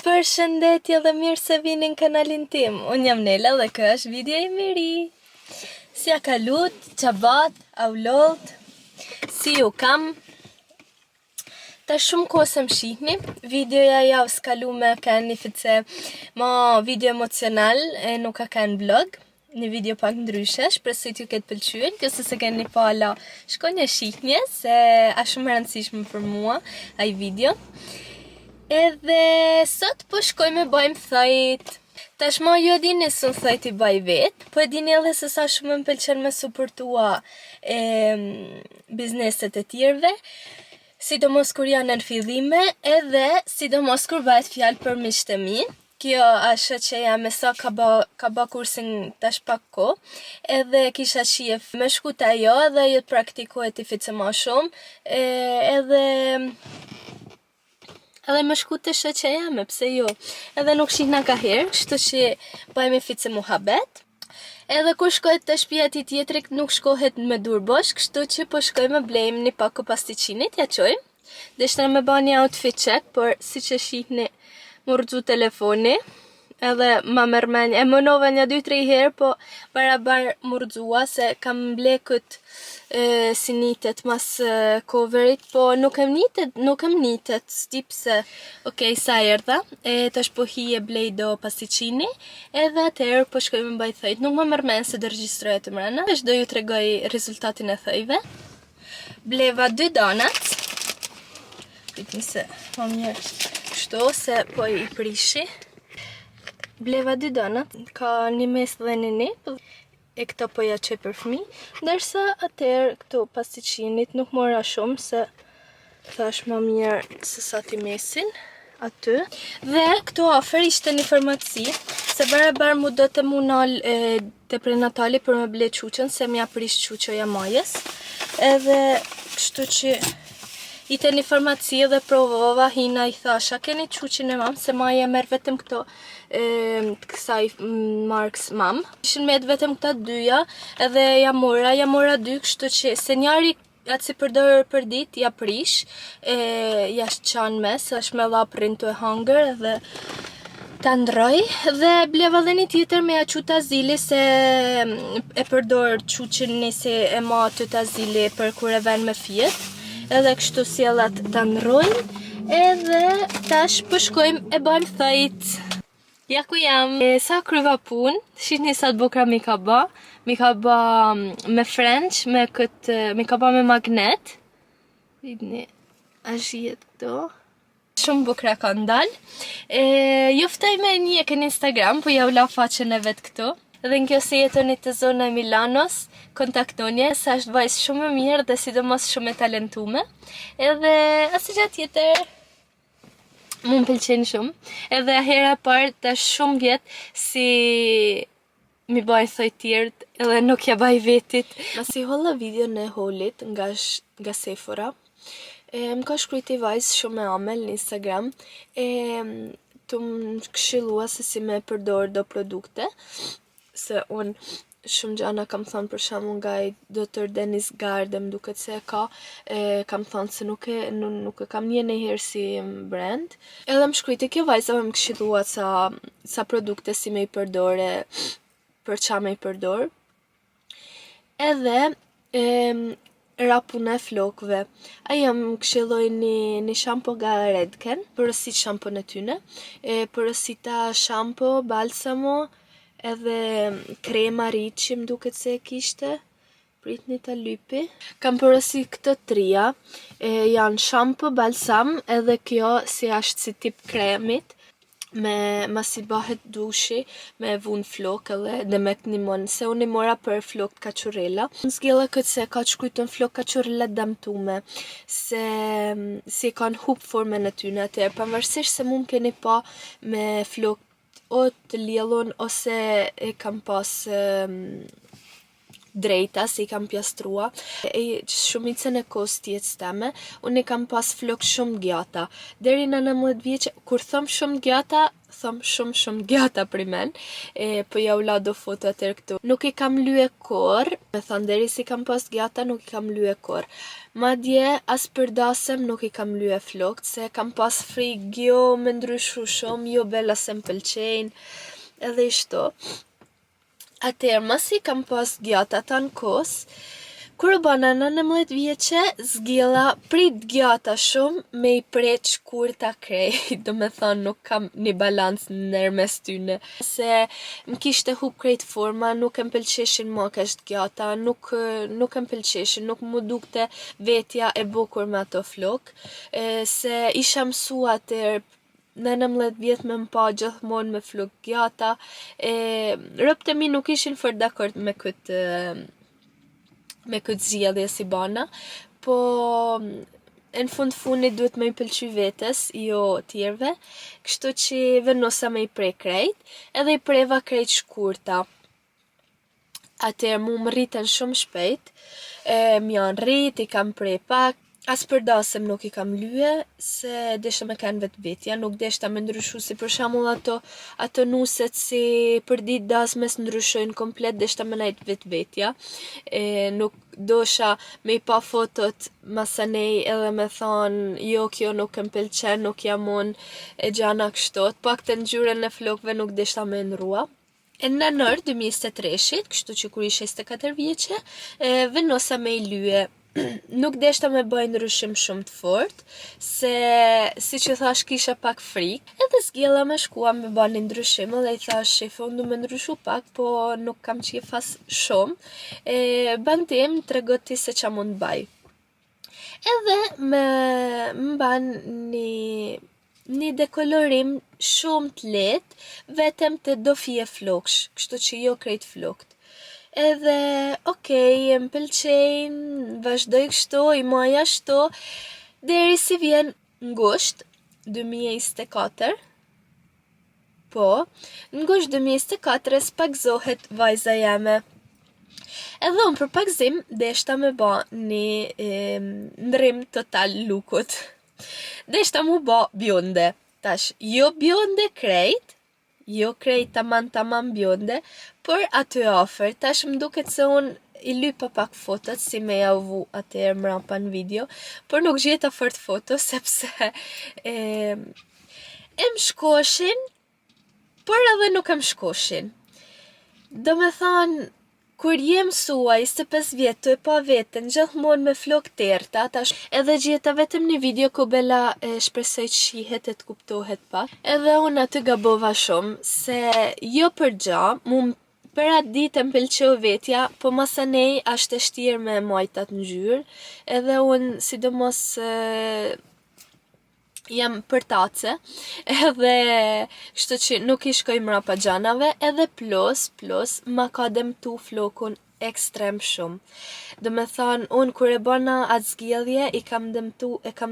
Përshëndetje dhe mirë se vini në kanalin tim. Unë jam Nela dhe kë është video i miri. Si a kalut, qabat, aulot, si ju kam. Ta shumë kohë se më shihni. Videoja javë s'kalu me kanë fice ma video emocional, nuk ka kanë vlog. Një video pak ndryshe, shpresoj t'ju ketë pëlqyer, nëse se keni pa ala, shkoni e shihni se është shumë e rëndësishme për mua ai video. Edhe sot po shkoj me bëjmë thajt. Tashma ju e dini se unë thajt i baj vetë, po e dini edhe se sa shumë më pëlqen me suportua bizneset e tjerve, sidomos kur janë në fillime, edhe sidomos kur bëhet fjalë për miqtë e mi. Kjo është që jam me sa ka ba kursin tash pak ko, edhe kisha shif me shkut ajo edhe ju të praktikohet i fice ma shumë, edhe më shku të shoqja jame, pse jo. Edhe nuk shihna ka herë, kështu që bëjmë fice muhabet. Edhe kur shkohet të shtëpia ti tjetrit nuk shkohet me dur bosh, kështu që po shkoj me blejmë një pak pastiqinit, ja qojmë. Deshta me ba një outfit check, por si që shihni më rëzu telefoni, edhe ma mërmenj, e mënova një 2-3 herë, po barabar më rëzua, se kam ble këtë si nitet mas coverit, po nuk em nitet, stip se, okej, sa erdha, tash po hi e blej do pastiqini, edhe atëherë po shkoj me mbaj thëjt, nuk më mërmenj se do regjistroj të mrena, veç do ju tregoj rezultatin e thëjve. Bleva 2 donuts, pritni se, më mirë, kështu se po i prishi. Bleva 2 donut, ka një mes dhe një, e këto po ja qoj për fmi, ndërsa atëherë këto pastiqinit nuk mora shumë, se thash më mirë se sa ti mesin aty. Dhe këto afer ishte një farmaci, se barabar mu do të mu nal të prenatali për me ble quqën, se mja prish quqoja majës, edhe kështu që ite një farmaci dhe provova, hina i thasha, keni quqin e mam, se maja merr vetëm këto të kësaj marks mam. Ishin me vetëm këta dyja, edhe ja mora 2, kështu që se njari atë si përdor për dit, ja prish, ja shqan mes, është me dha prin të e hangër, dhe ta ndroj, dhe bleva dhe një tjetër me ja qut azili, se e përdor quqin nëse e ma të azili për kur e ven me fjet. Edhe kështu sjellat ta ndrojnë, edhe tash po shkojmë e bëjmë thajt. Ja ku jam. Sa kryva punë, shihni sa të bukra mi ka ba me french, mi ka ba me magnet. Vidni, a shihet këto. Shumë bukra ka ndal. Juftoj me një në Instagram, po ja u la faqen e vet këtu. Dhe në kjo se jetoni të zona e Milanos, kontaktonje, sa është vajzë shumë e mirë dhe sidomos shumë e talentume. Edhe asë gjatë tjetër, mu më pëlqen shumë. Edhe hera parë të shumë vjetë si mi baj thoj tjertë, edhe nuk ja baj vetit. Masi holla video në holit nga Sephora, më ka shkrujt i vajzë shumë e amel në Instagram, të më këshilua se si me përdor do produkte, se unë shumë gjana kam thonë për shembull nga i Dr. Dennis Garde, më duket se kam thonë se nuk e kam një herë si brand. Edhe më shkrujti kjo vajza më këshillua sa produkte si me i përdore, për qa me i përdor. Edhe rapuna e flokëve. Ajo më këshilloi një shampo nga Redken, përësit shampo në tyne, përësita shampo, balsamo, edhe krema Ricci më duket se e kishte, pritni ta lypi. Kam përësi këtë 3, janë shampo, balsam, edhe kjo si ashtë si tip kremit, masi bahet dushi, me vun flok edhe me kënimon, se unë i mora për flok kachurella. Në zgjella këtë se ka shkrytën flok kachurella damtume, se si kanë hup formën e tyne atër, pavarësisht se mund keni pa me flok o të lielun, ose e kam pas drejta, se i kam pjastrua. Shumicën e kohës tjetës teme, unë i kam pas flok shumë gjata. Deri në 19 vjeçë, kur thom shumë gjata, thom shumë gjata për men, po ja u la do foto atër këtu. Nuk i kam lye kur, me thonë deri si kam pas gjata, nuk i kam lye kur. Madje, as për dasëm nuk i kam lye flokt, se kam pas frikë, jo me ndryshu shumë, jo bella se m'pëlqejnë, edhe ishto. Atër, mas i kam pas gjata ta në kos, kur u bana në 19 vjeçe, zgjella prit gjata shumë me i pret shkurta krejt, do me thonë nuk kam një balans nërmes tyne. Se më kishte hup krejt forma, nuk e m'pëlqeshin ma kësht gjata, nuk e m'pëlqeshin, nuk mu dukte vetja e bukur me ato flok, se isha mësu atër në 19 vjetë me m'pa gjithmonë me flok gjata, rëpt e mi nuk ishin fort dakord me këtë zgjedhje si bana, po në funit duhet me i pëlqy vetes, jo tjerve, kështu që vendosa me i prej krejt, edhe i preva krejt shkurta. Atër mu më rritën shumë shpejt, m'jan rrit, i kam prej pak, as për dasëm nuk i kam lye, se desha me kanë vetë vetja, nuk deshta me ndryshu, si për shamull ato nuset si për dit dasmes ndryshojnë komplet, deshta me najt vetë vetja, nuk dosha me i pa fotot masanej edhe me thonë, jo kjo nuk më pëlqen, nuk jam unë e gjana kështot, pak të ngjyrën e flokve nuk deshta me ndrua. E në nënër 2023, kështu që kur ishe 24 vjeqe, vendosa me i lye. Nuk deshta me bëj ndryshim shumë të fort, se si që thash kisha pak frik, edhe zgjella me shkua me bëj një ndryshim, dhe i thash shefe unë du me ndryshu pak, po nuk kam qefas shumë, bandim të regoti se qa mund bëj. Edhe me ban një dekolorim shumë të letë, vetëm të do fije floksh, kështu që jo krejt flokt. Edhe, okej, më pëlqejnë, vazhdoj kështu, i maja shtu, deri si vjen ngusht 2024, po, ngusht 2024 spagzohet vajza jeme. Edhe unë për pakzim, deshta me ba një ndrim total lukut. Deshta mu ba bjonde, tash, jo bjonde krejt, jo krejt taman bjonde, por aty afer, tash më duket se unë i lypa pak fotot, si me javu atër mrapa në video, por nuk gjeta fort foto, sepse e më shkoshin, por edhe nuk e më shkoshin. Do me thonë, kur jem suaj 25 vjetë të e pa vetën, gjithmonë me flok tërta, tash edhe gjeta vetëm një video ku Bella shpresoj që shihet e të kuptohet pak. Edhe unë aty gabova shumë, se jo për gja, për atë ditë më pëlqeu vetja, po masanej ashtë e shtirë me majtat në gjyrë, edhe unë sidomos jam për tace, edhe kështu që nuk i shkoj mrapa gjanave, edhe plus, ma ka dëmtu flokun ekstrem shumë. Do me thonë, unë kur e bona atë zgjellje, e kam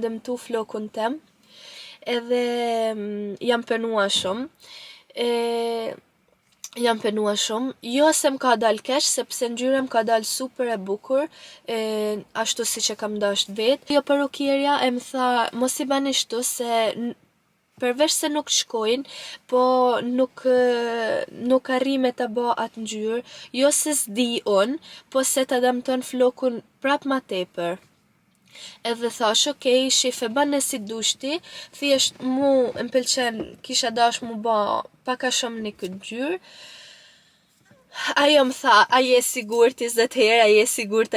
dëmtu flokun tem, edhe jam penua shumë, jo se m'ka dal kesh, sepse ngjyra m'ka dal super e bukur, ashtu si që kam dasht vetë. Jo parukierja e më tha, mos i bani shtu se përveç se nuk shkojnë, po nuk arri me ta ba atë ngjyrë, jo se s'di unë, po se ta dëmton flokun prap ma tepër. Edhe thash, okej, shife bane si dushti, thjesht mu më pëlqen, kisha dash mu ba paka shumë një këtë ngjyrë. Ajo më tha, a je sigurt 20 herë, a je sigurt,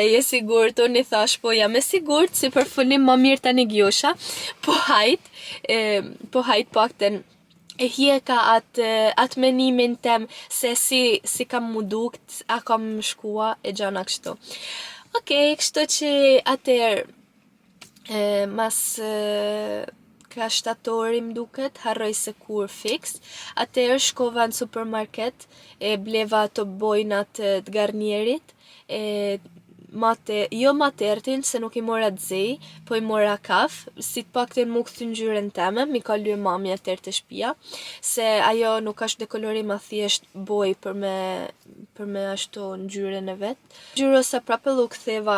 unë i thash, po jam e sigurt, si për funim ma mirë tani gjosha, po hajt pakten e hjeka atë menimin tem se si kam mu dukt, a kam shkua e gjana kështu. Okej, kështu që atër, mas ka shtatori m'duket, harroj se kur fix, atër shkova në supermarket, e bleva ato bojnat të Garnierit, jo matertin, se nuk i mora t'zej, po i mora kaf, si t'paktin mu këthy ngjyrën teme, mi ka lye mami atër të shpia, se ajo nuk ashtë dekolorim a thjesht boj për për me ashtu ngjyrën e vet. Ngjyrosa prapë u ktheva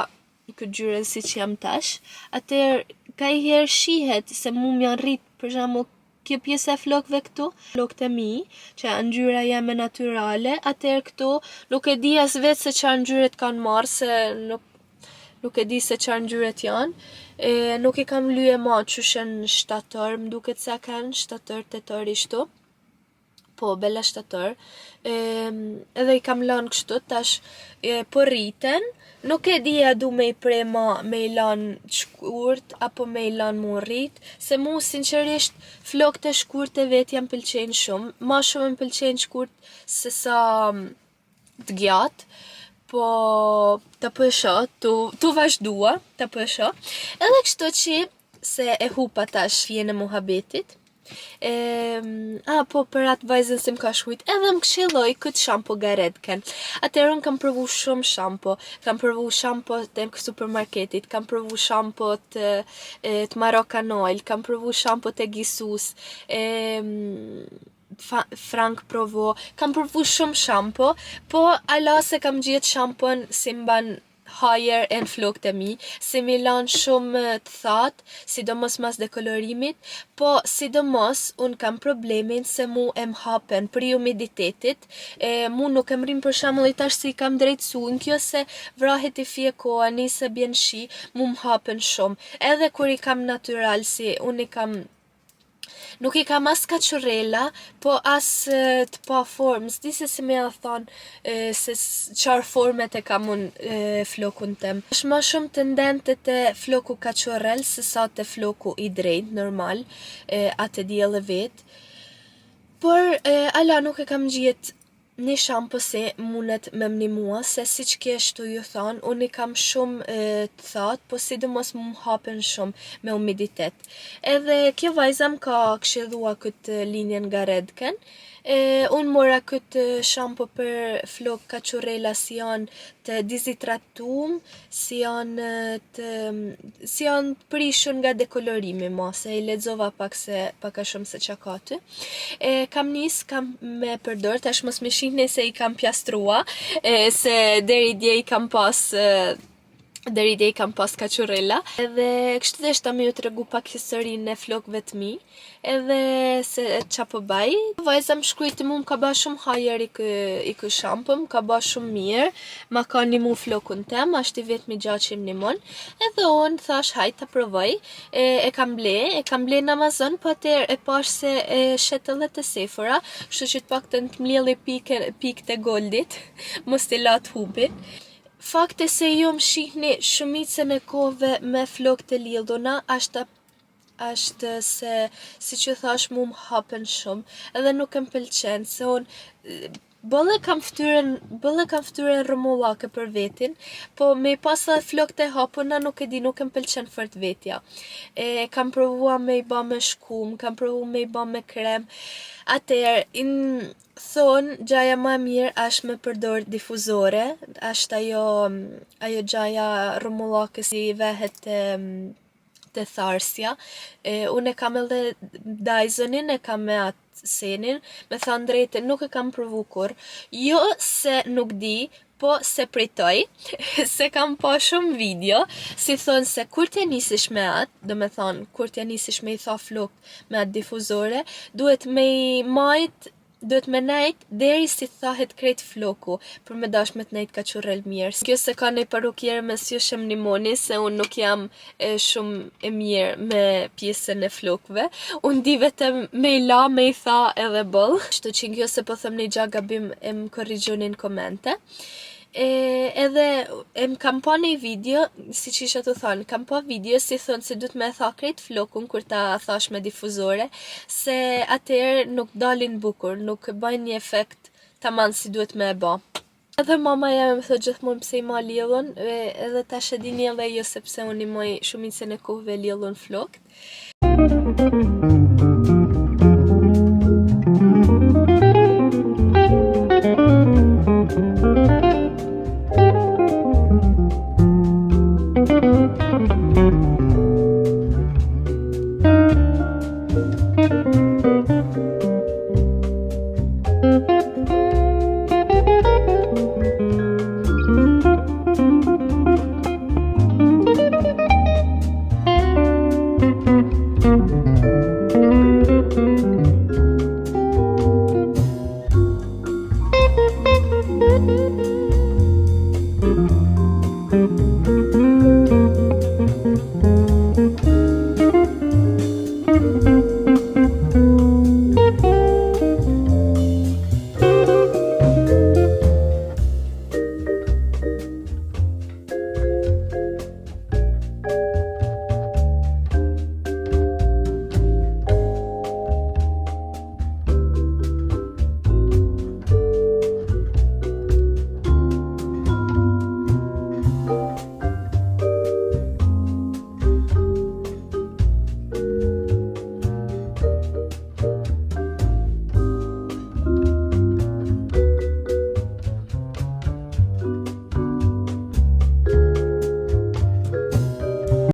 këtë ngjyrën siç jam tash. Atëherë kajherë shihet se mu m'jan rrit për shembull kjo pjesë e flokëve këtu, flokët e mi, që ngjyra jeme natyrale, atëherë këtu nuk e di as vetë se çfarë ngjyret kanë marrë, se nuk e di se çfarë ngjyret janë. Nuk i kam lye ma qyshe në shtator, m'duket se kanë shtator, tetor ishtu. Po, bella shtator. Edhe i kam lanë kështu, tash po rriten. Nuk e di a du me i pre ma me i lanë shkurt, apo me i lanë mu rrit, se mu sinqerisht flokët e shkurt e vet jam pëlqejnë shumë. Ma shumë më pëlqejnë shkurt se sa të gjatë. Po ta pësha, tu vazhdua, ta pësha. Edhe kështu që se e hupa tash fjen e muhabetit. Po për atë vajzën se m'ka shkujt, edhe më këshilloj këtë shampo Garedken. Atëherë unë kam provu shumë shampo. Kam provu shampo të supermarketit, kam provu shampo të Marocan Oil, kam provu shampo të Gisus, Frank Provo, kam provu shumë shampo, po ala se kam gjetë shampon si mban hajër e në flokët e mi, si mi lanë shumë të thatë, sidomos mas dekolorimit, po sidomos unë kam problemin se mu e m'hapen për humiditetit, mu nuk e m'rim për shembull i tash si kam drejtësu, në kjo se vrahet i fje koha, nise bjen shi, mu m'hapen shumë, edhe kur i kam natyral, si unë i kam nuk i kam as kachurela, po as të pa formë, s'di se si me a thonë se qarë formet e kam unë flokun tem. Është ma shumë të ndente të floku kachurel, se sa të floku i drejt, normal, atë diell e vet. Por, ala nuk e kam gjetë një shampo se mundet me m'nimua, se si që kjeshtu ju thonë, unë i kam shumë të thatë, po sidomos mu m'hapen shumë me humiditet. Edhe kjo vajza m'ka këshillua këtë linjen Garedken, unë mora këtë shampo për flok kachurela si janë të dizitratum, si janë prishun nga dekolorimi ma, se i lexova pak a shumë se qa ka ty. Kam me përdor, tash mos me shihni se i kam pjastrua, se deri dje i kam pas kachurella, edhe kështu dhe shta me ju të regu pak historinë e flokëve të mi, edhe se qa po baj. Vajza më shkrujti mu m'ka ba shumë hajer i kë shampo, m'ka ba shumë mirë, ma ka nimu flokun tem, ashtë i vetë mi gjatë që im nimon, edhe unë thash hajt ta provoj, e kam ble në Amazon, po atër e pash se shetë edhe të sefora, kështu që të pak të në mljelli pikët e goldit, mos t'i latë hubin. Fakte se ju më shihni shumicën e kohëve me flokët e lidhuna, ashtë se, si që thash, mu më hapen shumë, edhe nuk e më pëlqen, se unë, bëlle kam ftyrën rëmullake për vetin, po me pasa flokët e hapuna nuk e di, nuk e më pëlqen fort vetja. Kam provua me i ba me shkum, kam provu me i ba me krem, atëherë, thonë gjaja ma mirë është me përdor difuzore, është ajo gjaja rëmullake si vehet të tharsja. Unë e kam edhe Dysonin, e kam me atë senin, me thënë drejtë nuk e kam provu kur, jo se nuk di, po se pritoj, se kam pa shumë video, si thonë se kur t'ja nisish me atë, do me thonë, kur t'ja nisish me i tha flok me atë difuzore, duhet me nejt deri si thahet krejt floku, për me dash me t'nejt kachurel mirë. Kjo se ka nej parukjerë me s'ju shem nimoni, se unë nuk jam shumë e mirë me pjesën e flokve, unë di vetëm me i la, me i tha edhe bëll. Shtu që kjo se po thëm një gja gabim e më korrigjonin komente. Edhe më kam pa një video, si që isha të thonë, kam pa video si thonë se du të me tha krejt flokun kur ta thash me difuzore, se atëherë nuk dalin bukur, nuk bajnë një efekt taman si duhet me e ba. Edhe mama jam më thot gjithmonë pse i ma lidhun, edhe tash e dini edhe jo sepse unë i moj shumicën e kohëve lidhun flokët.